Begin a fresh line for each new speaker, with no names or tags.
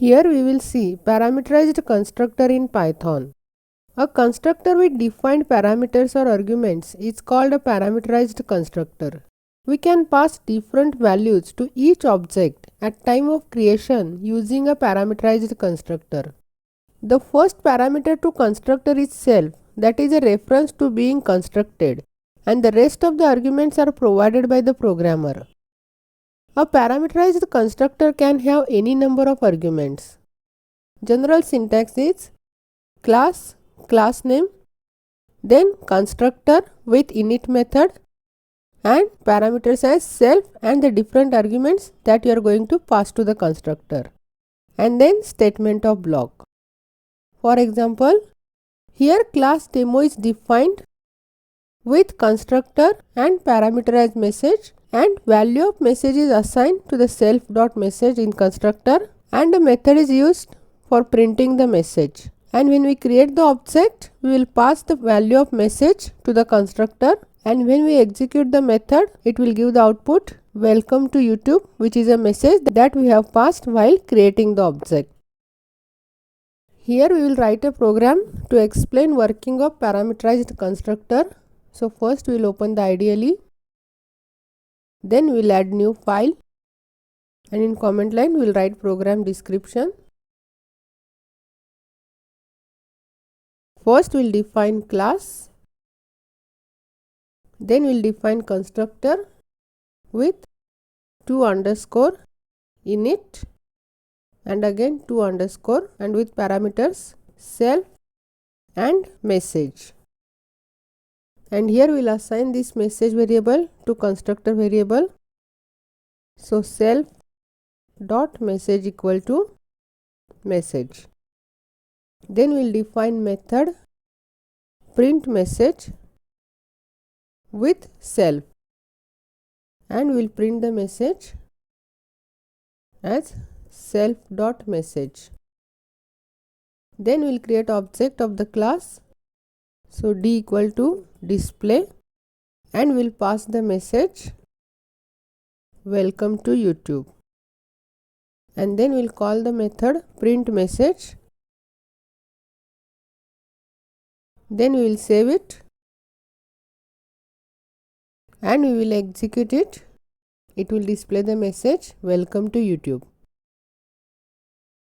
Here we will see parameterized constructor in Python. A constructor with defined parameters or arguments is called a parameterized constructor. We can pass different values to each object at time of creation using a parameterized constructor. The first parameter to constructor is self, that is a reference to being constructed, and the rest of the arguments are provided by the programmer. A parameterized constructor can have any number of arguments. General syntax is class, class name, then constructor with init method, and parameters as self and the different arguments that you are going to pass to the constructor, and then statement of block. For example, here class demo is defined with constructor and parameterized message, and value of message is assigned to the self.message in constructor, and a method is used for printing the message. And when we create the object, we will pass the value of message to the constructor, and when we execute the method, it will give the output welcome to YouTube, which is a message that we have passed while creating the object. Here we will write a program to explain working of parameterized constructor. So first we will open the IDE, then we will add new file, and in comment line we will write program description. First we will define class, then we will define constructor with 2 underscore init and again 2 underscore, and with parameters self and message. And here we will assign this message variable to constructor variable. So self dot message equal to message. Then we will define method print message with self, and we will print the message as self dot message. Then we will create object of the class. So d equal to display, and we will pass the message welcome to YouTube, and then we will call the method print message. Then we will save it and we will execute it. It will display the message welcome to YouTube.